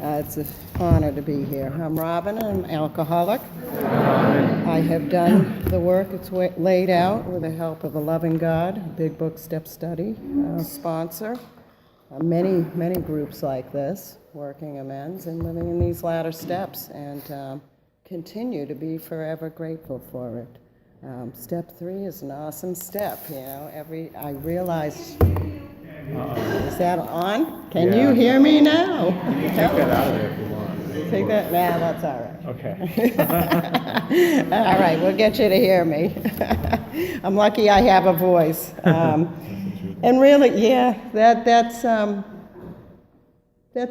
It's an honor to be here. I'm Robin, I'm an alcoholic. I have done the work it's laid out with the help of a loving God, Big Book Step Study sponsor. Many groups like this, working amends and living in these latter steps, and continue to be forever grateful for it. Step 3 is an awesome step, you know. I realize, is that on? Can you hear me now? You can take that out of there if you want. Take that? Nah, that's all right. Okay. All right, we'll get you to hear me. I'm lucky I have a voice. And really, yeah, that's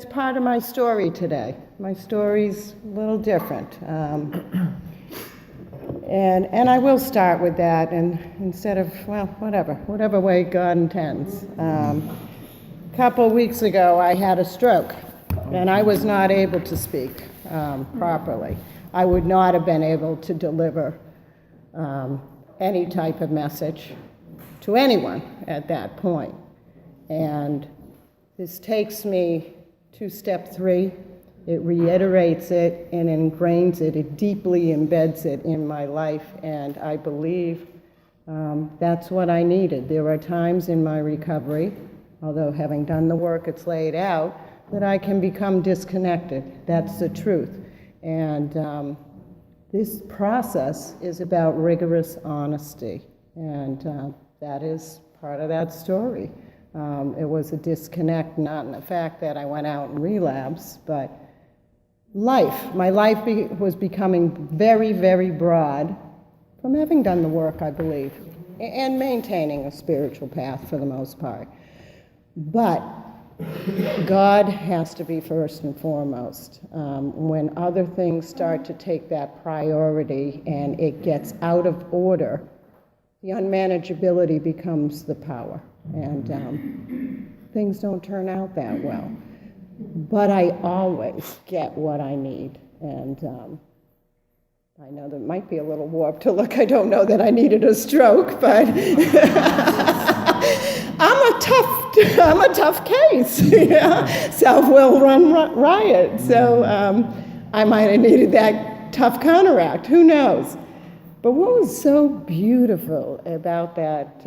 part of my story today. My story's a little different. And I will start with that, and instead of, well, whatever way God intends. A couple weeks ago, I had a stroke, and I was not able to speak properly. I would not have been able to deliver any type of message to anyone at that point. And this takes me to step 3. It reiterates it and ingrains it. It deeply embeds it in my life, and I believe that's what I needed. There are times in my recovery, although having done the work it's laid out, that I can become disconnected. That's the truth. And this process is about rigorous honesty, and that is part of that story. It was a disconnect, not in the fact that I went out and relapsed, but my life was becoming very broad from having done the work, I believe, and maintaining a spiritual path for the most part. But God has to be first and foremost. When other things start to take that priority and it gets out of order, the unmanageability becomes the power, and things don't turn out that well. But I always get what I need, and I know that might be a little warped to look. I don't know that I needed a stroke, but I'm a tough case. Self-will run riot. So I might have needed that tough counteract. Who knows? But what was so beautiful about that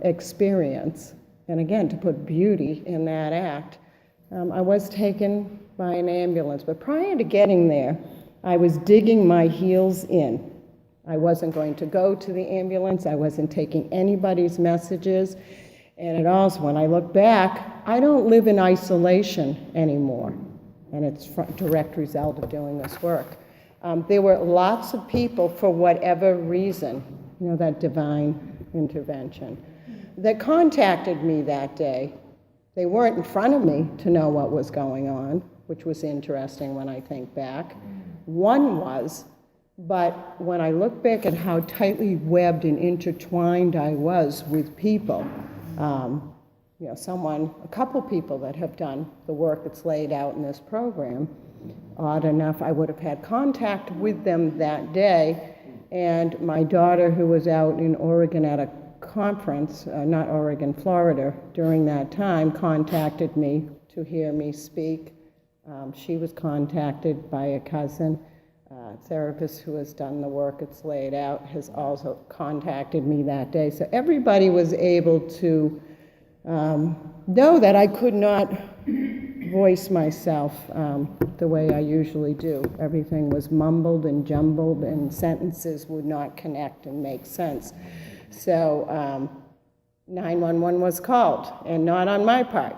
experience, and again, to put beauty in that act, I was taken by an ambulance, but prior to getting there, I was digging my heels in. I wasn't going to go to the ambulance. I wasn't taking anybody's messages. And it also, when I look back, I don't live in isolation anymore. And it's a direct result of doing this work. There were lots of people, for whatever reason, that divine intervention, that contacted me that day. They weren't in front of me to know what was going on, which was interesting when I think back. One was, but when I look back at how tightly webbed and intertwined I was with people, a couple people that have done the work that's laid out in this program, odd enough, I would have had contact with them that day, and my daughter, who was out in Oregon at a conference, not Oregon, Florida, during that time, contacted me to hear me speak. She was contacted by a cousin. Therapist who has done the work it's laid out has also contacted me that day. So everybody was able to know that I could not voice myself the way I usually do. Everything was mumbled and jumbled, and sentences would not connect and make sense. So 911 was called, and not on my part.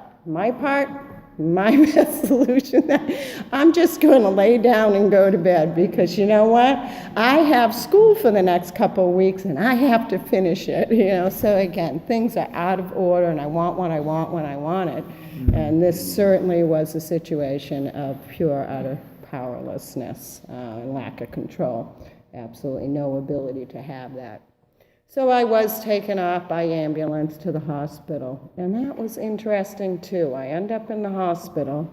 My best solution, I'm just going to lay down and go to bed, because you know what? I have school for the next couple of weeks, and I have to finish it, So again, things are out of order, and I want what I want when I want it. And this certainly was a situation of pure, utter powerlessness and lack of control. Absolutely no ability to have that. So I was taken off by ambulance to the hospital, and that was interesting too. I end up in the hospital,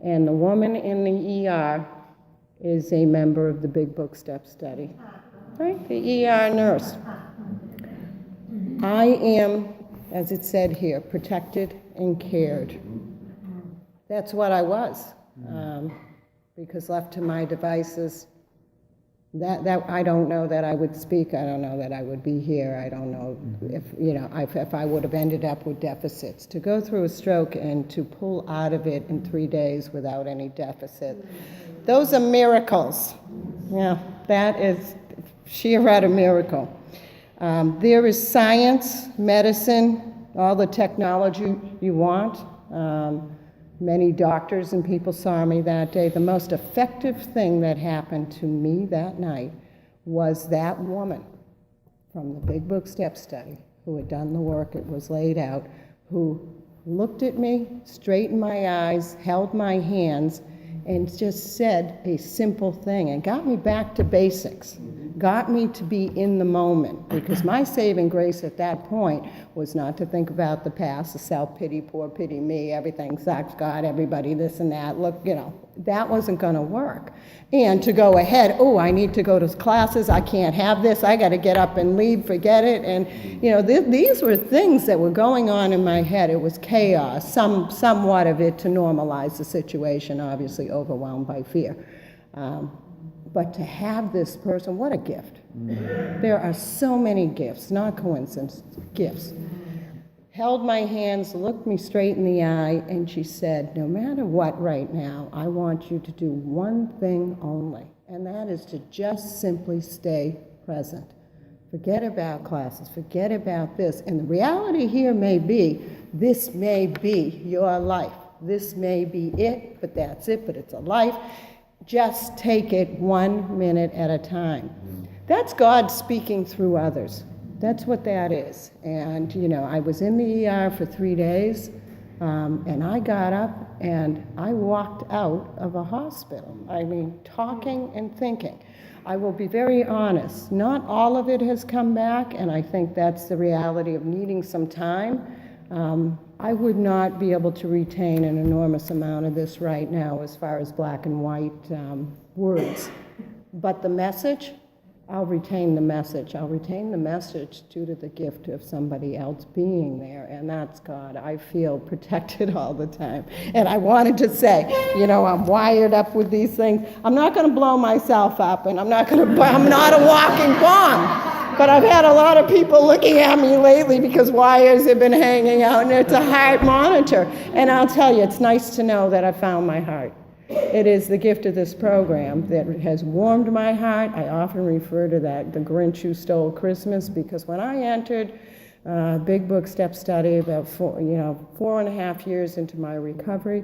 and the woman in the ER is a member of the Big Book Step Study, right? The ER nurse. I am, as it said here, protected and cared. That's what I was. because left to my devices, that I don't know that I would speak. I don't know that I would be here. I don't know if I would have ended up with deficits. To go through a stroke and to pull out of it in 3 days without any deficit, those are miracles. Yeah, that is sheer out a miracle. There is science, medicine, all the technology you want. Many doctors and people saw me that day. The most effective thing that happened to me that night was that woman from the Big Book Step Study who had done the work, it was laid out, who looked at me, straightened my eyes, held my hands, and just said a simple thing and got me back to basics, got me to be in the moment, because my saving grace at that point was not to think about the past, the self-pity, poor pity me, everything sucks, God, everybody, this and that. Look, that wasn't going to work. And to go ahead, oh, I need to go to classes, I can't have this, I got to get up and leave, forget it. And, these were things that were going on in my head. It was chaos, somewhat of it to normalize the situation, obviously overwhelmed by fear. But to have this person, what a gift. There are so many gifts, not coincidence, gifts. Held my hands, looked me straight in the eye, and she said, no matter what right now, I want you to do one thing only, and that is to just simply stay present. Forget about classes, forget about this. And the reality here may be, this may be your life. This may be it, but that's it, but it's a life. Just take it 1 minute at a time. That's God speaking through others. That's what that is. And, I was in the ER for 3 days, and I got up and I walked out of a hospital. I mean, talking and thinking. I will be very honest, not all of it has come back, and I think that's the reality of needing some time. I would not be able to retain an enormous amount of this right now as far as black and white words. But the message, I'll retain the message. I'll retain the message due to the gift of somebody else being there, and that's God. I feel protected all the time. And I wanted to say, I'm wired up with these things. I'm not going to blow myself up, and I'm not a walking bomb. But I've had a lot of people looking at me lately because wires have been hanging out, and it's a heart monitor. And I'll tell you, it's nice to know that I found my heart. It is the gift of this program that has warmed my heart. I often refer to that, the Grinch who stole Christmas, because when I entered Big Book Step Study about 4.5 years into my recovery,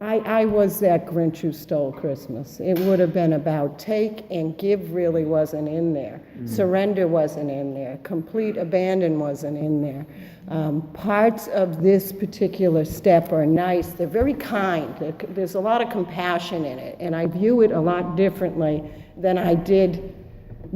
I was that Grinch who stole Christmas. It would have been about take and give really wasn't in there. Surrender wasn't in there. Complete abandon wasn't in there. Parts of this particular step are nice. They're very kind. There's a lot of compassion in it, and I view it a lot differently than I did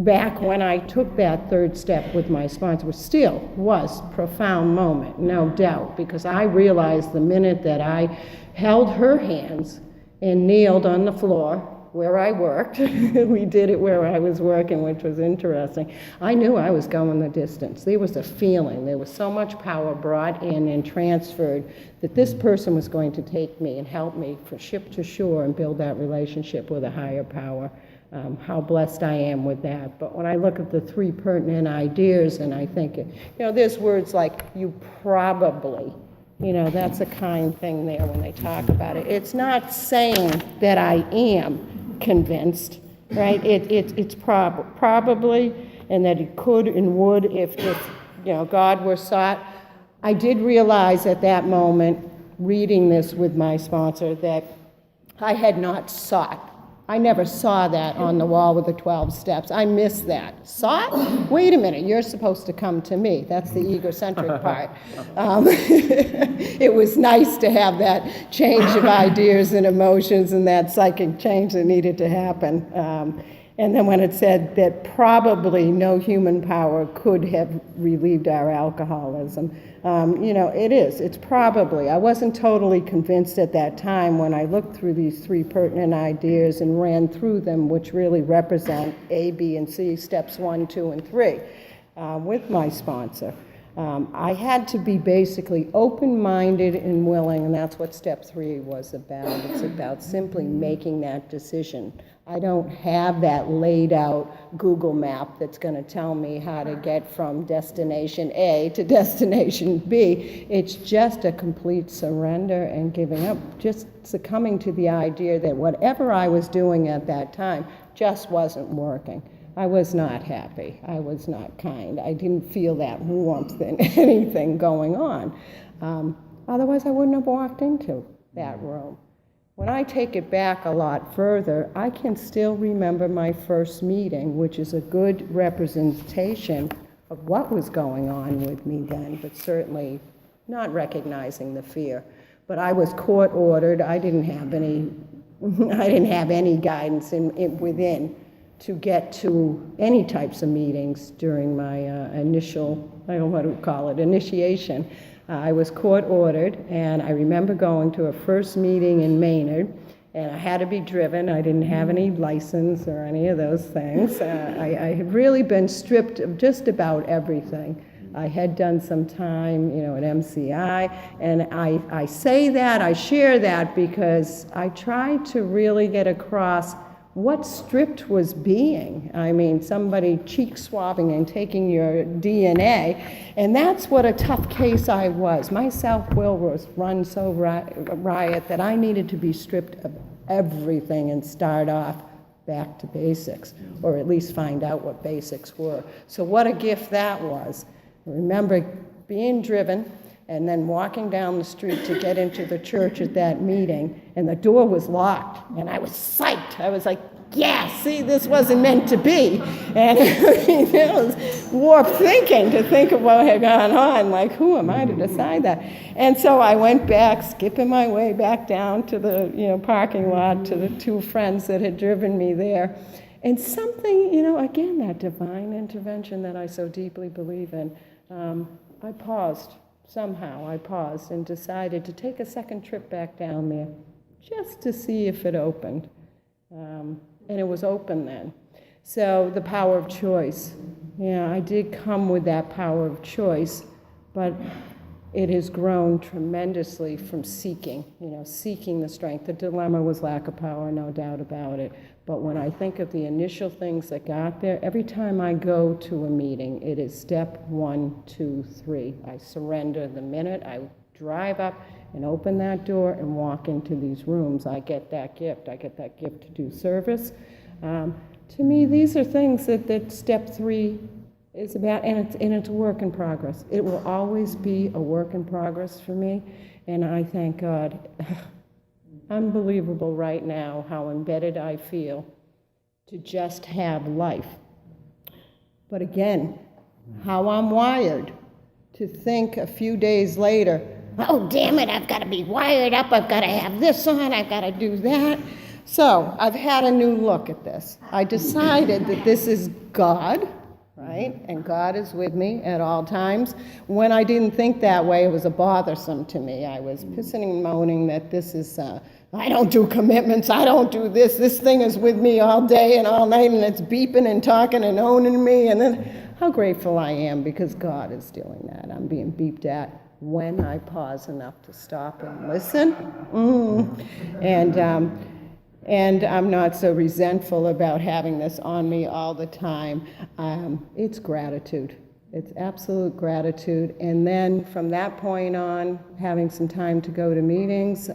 back when I took that third step with my sponsor. Still was a profound moment, no doubt, because I realized the minute that I held her hands and kneeled on the floor where I worked, we did it where I was working, which was interesting, I knew I was going the distance. There was a feeling, there was so much power brought in and transferred that this person was going to take me and help me from ship to shore and build that relationship with a higher power. How blessed I am with that. But when I look at the 3 pertinent ideas and I think, there's words like you probably, that's a kind thing there when they talk about it. It's not saying that I am convinced, right? It's probably, and that it could and would if God were sought. I did realize at that moment, reading this with my sponsor, that I had not sought. I never saw that on the wall with the 12 steps. I missed that. Saw it? Wait a minute, you're supposed to come to me. That's the egocentric part. It was nice to have that change of ideas and emotions and that psychic change that needed to happen. And then when it said that probably no human power could have relieved our alcoholism, it is. It's probably. I wasn't totally convinced at that time when I looked through these 3 pertinent ideas and ran through them, which really represent A, B, and C, steps 1, 2, and 3, with my sponsor. I had to be basically open-minded and willing, and that's what step 3 was about. It's about simply making that decision. I don't have that laid out Google map that's going to tell me how to get from destination A to destination B. It's just a complete surrender and giving up, just succumbing to the idea that whatever I was doing at that time just wasn't working. I was not happy. I was not kind. I didn't feel that warmth in anything going on. Otherwise, I wouldn't have walked into that room. When I take it back a lot further, I can still remember my first meeting, which is a good representation of what was going on with me then, but certainly not recognizing the fear. But I was court ordered. I didn't have any guidance within to get to any types of meetings during my initial, I don't know what to call it, initiation. I was court ordered, and I remember going to a first meeting in Maynard, and I had to be driven. I didn't have any license or any of those things. I had really been stripped of just about everything. I had done some time, at MCI, and I say that, I share that because I tried to really get across what stripped was being. I mean, somebody cheek swabbing and taking your DNA, and that's what a tough case I was. My self-will was run so riot that I needed to be stripped of everything and start off back to basics, or at least find out what basics were. So what a gift that was. I remember being driven and then walking down the street to get into the church at that meeting, and the door was locked, and I was psyched. I was like, yeah, see, this wasn't meant to be. And it was warped thinking to think of what had gone on, like, who am I to decide that? And so I went back, skipping my way back down to the parking lot to the two friends that had driven me there. And something, again, that divine intervention that I so deeply believe in, I paused. Somehow I paused and decided to take a second trip back down there just to see if it opened. And it was open then. So the power of choice. Yeah, I did come with that power of choice, but it has grown tremendously from seeking the strength. The dilemma was lack of power, no doubt about it. But when I think of the initial things that got there, every time I go to a meeting, it is step 1, 2, 3. I surrender the minute I drive up and open that door and walk into these rooms. I get that gift. I get that gift to do service. To me, these are things that step 3 is about, and it's a work in progress. It will always be a work in progress for me, and I thank God. Unbelievable right now how embedded I feel to just have life. But again, how I'm wired to think a few days later, oh, damn it, I've got to be wired up, I've got to have this on, I've got to do that. So I've had a new look at this. I decided that this is God, right? And God is with me at all times. When I didn't think that way, it was a bothersome to me. I was pissing and moaning that this is, I don't do commitments, I don't do this thing is with me all day and all night, and it's beeping and talking and owning me. And then how grateful I am because God is doing that. I'm being beeped at when I pause enough to stop and listen. And I'm not so resentful about having this on me all the time. It's gratitude. It's absolute gratitude. And then from that point on, having some time to go to meetings,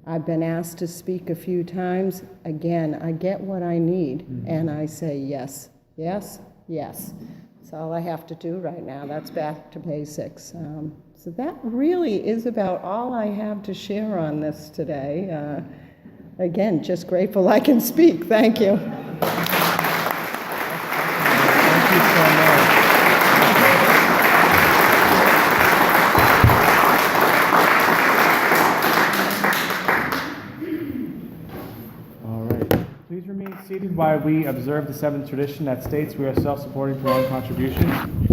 I've been asked to speak a few times. Again, I get what I need, and I say yes, yes, yes. That's all I have to do right now. That's back to basics. So that really is about all I have to share on this today. Again, just grateful I can speak. Thank you. Thank you so much. All right. Please remain seated while we observe the seventh tradition that states we are self-supporting through our own contribution.